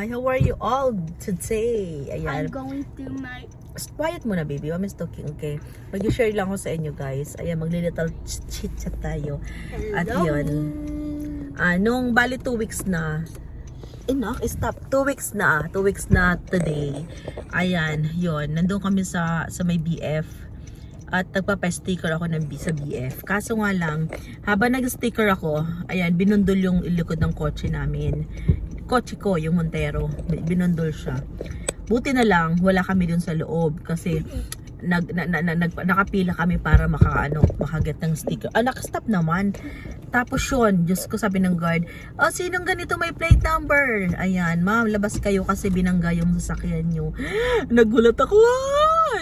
Hi, how are you all today? I'm Ayan. going to my... Quiet muna, baby. I'm talking, okay? Mag-share lang ako sa inyo, guys. Ayan, magli-little chit-chat tayo. At yun. Nung bali 2 weeks na. Enough, stop. 2 weeks na. 2 weeks na today. Ayan, yun. Nandun kami sa may BF. At nagpapa-sticker ako sa BF. Kaso nga lang, habang nag-sticker ako, ayan, binundol yung likod ng kotse namin. Kotse ko, yung Montero. Binundol siya. Buti na lang, wala kami dun sa loob. Kasi, nakapila kami para makaget ng sticker. Nakastop naman. Tapos yun, Diyos ko, sabi ng guard, sinong ganito may plate number? Ayan, ma'am, labas kayo kasi binangga yung sasakyan nyo. Nagulat ako,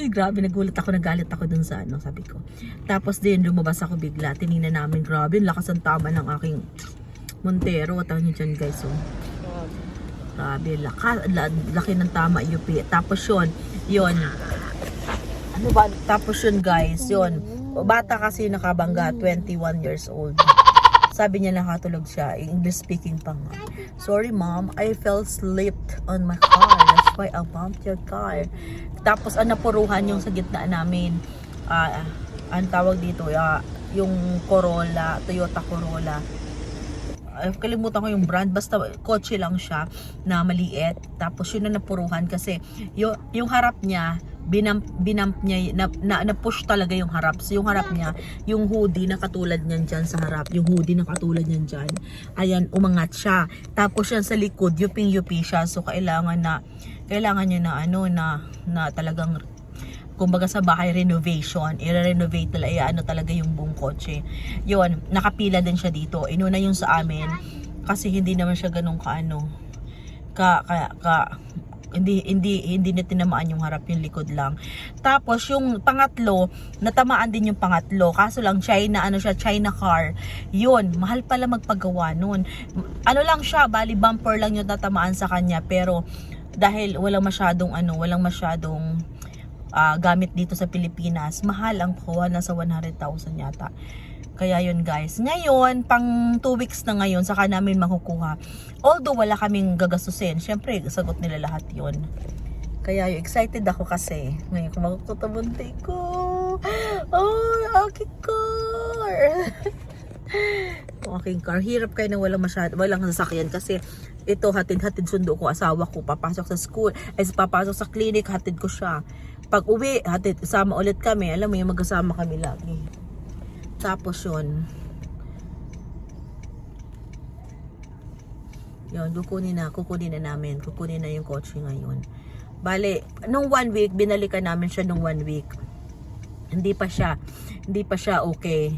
ay, grabe, nagulat ako, nagalit ako dun sa sabi ko. Tapos din, lumabas ako bigla, tinignan namin, grabe, lakas ang tama ng aking Montero. Tawag nyo dyan, guys, grabe, laki ng tama, UP. Tapos yun, ano ba? Tapos yun, guys, yun, bata kasi nakabangga, 21 years old. Sabi niya nakatulog siya, English speaking pa nga. Sorry mom, I fell asleep on my car. That's why I bumped your car. Tapos napuruhan yung sa gitna namin. Ang tawag dito, yung Corolla, Toyota Corolla. Kalimutan ko yung brand, basta kotse lang siya na maliit. Tapos yun na napuruhan kasi yung harap niya, binamp niya, na-push talaga yung harap. So yung harap niya, yung hoodie na katulad niyan dyan sa harap, yung hoodie na katulad niyan dyan, ayan, umangat siya. Tapos yan sa likod, yuping-yupi siya. So kailangan niya na talagang, kumbaga sa bahay renovation, i-renovate talaga yung buong kotse. Yun, nakapila din siya dito. Inuna yung sa amin kasi hindi naman siya ganun hindi na tinamaan yung harap, yung likod lang. Tapos yung pangatlo, natamaan din yung pangatlo. Kaso lang China car. Yun, mahal pala magpagawa nun. Ano lang siya, bali bumper lang yung tatamaan sa kanya, pero dahil walang masyadong gamit dito sa Pilipinas, mahal ang kuha, nasa 100,000 yata. Kaya yun, guys. Ngayon, pang 2 weeks na ngayon, saka namin makukuha. Although wala kaming gagastusin, syempre, sagot nila lahat yun. Kaya excited ako kasi. Ngayon, kung makukutabunti ko. Aking car. Aking car. Hirap kayo na walang sasakyan kasi ito, hatid sundo ko, asawa ko, papasok sa school, papasok sa clinic, hatid ko siya. Pag uwi, sama ulit kami. Alam mo yung magkasama kami lagi. Tapos yun, kukunin na yung kotse ngayon. Bale, nung 1 week, binalikan namin siya nung 1 week. Hindi pa siya okay.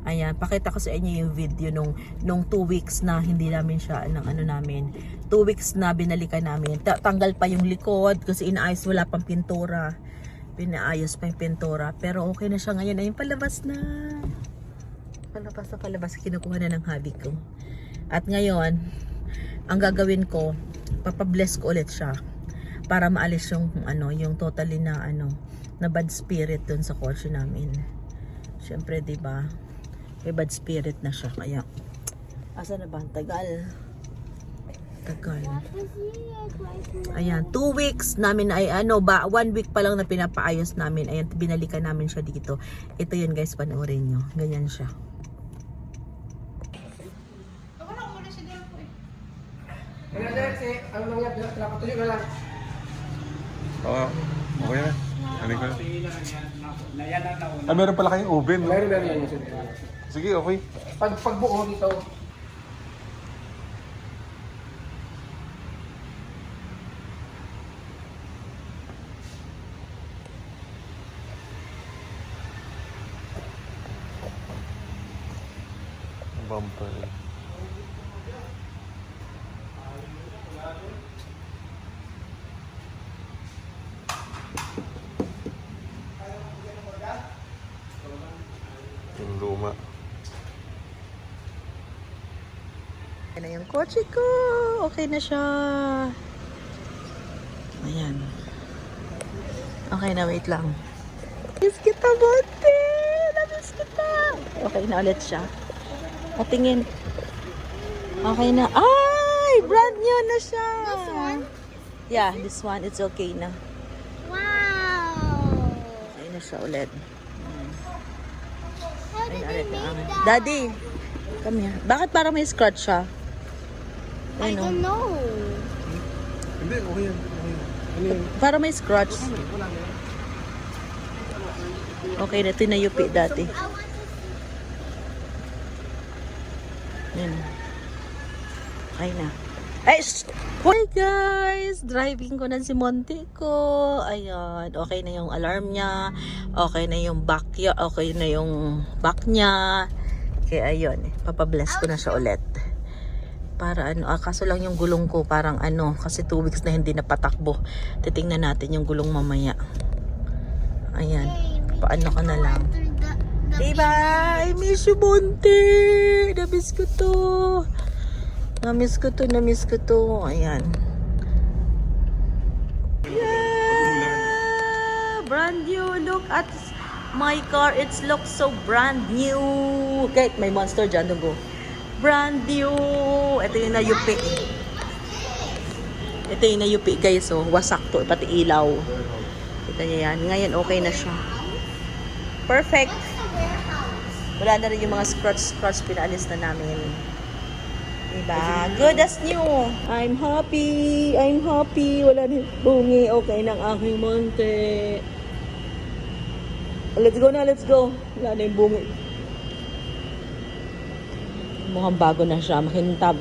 Ayan, pakita ko sa inyo yung video nung 2 weeks na hindi namin siya, 2 weeks na binalikan namin. Tanggal pa yung likod kasi inaayos, wala pang pintura. Pinaayos pa yung pintura. Pero okay na siya ngayon. Ayun, palabas na. Palabas. Kinukuha na ng hubby ko. At ngayon, ang gagawin ko, papabless ko ulit siya. Para maalis yung totally na bad spirit dun sa kotse namin. Siyempre, diba? May bad spirit na siya. Kaya, asa na ba? Tagal. Ayan, 2 weeks namin ay 1 week pa lang na pinapaayos namin. Ayan, binalikan namin siya dito. Ito yun, guys, panoorin nyo. Ganyan siya. Oo, okay na. Ano ko na? Meron pala kayong oven, no? Meron. Sige, okay. Pag buo nito, Bumper. Yung luma. Ayan na yung kotse ko. Okay na siya. Ayan. Okay na, wait lang. Miss kita, Bonte! Namiss kita! Okay na ulit siya. Patingin. Okay na. Ay! Brand new na siya. This one? Yeah, this one. It's okay na. Wow. Okay na siya ulit. How did they make that? Daddy, come here. Bakit parang may scratch siya? I Ayun, oh. don't know. Hindi, okay yan. Okay yan. Ano yan? Parang may scratch. Wala na yan. Okay na, ito na yupi dati. I want to see. Yan. Okay na. Ay, hi guys! Driving ko na si Monte ko. Ayan. Okay na yung alarm niya. Okay na yung back niya. Okay na yung back niya. Kaya ayun. Papabless ko na siya ulit. Para ano, kaso lang yung gulong ko parang ano, kasi 2 weeks na hindi napatakbo. Titingnan natin yung gulong mamaya. Ayan. Paano ka na lang. Diba? I miss you, Monte! Na-miss ko to. Na-miss ko to. Ayan. Yeah! Brand new. Look at my car. It looks so brand new. Okay, may monster dyan. Don't go. Brand new. Ito yung nayupi. Ito yung nayupi, guys. Oh, wasak to. Pati ilaw. Kita niyo yan. Ngayon, okay na siya. Perfect. Wala na rin yung mga scratch pinaalis na namin. Diba? Good as new. I'm happy. Wala na bungi. Okay ng aking monte. Let's go na. Wala na yung bungi. Mukhang bago na siya. Makintab.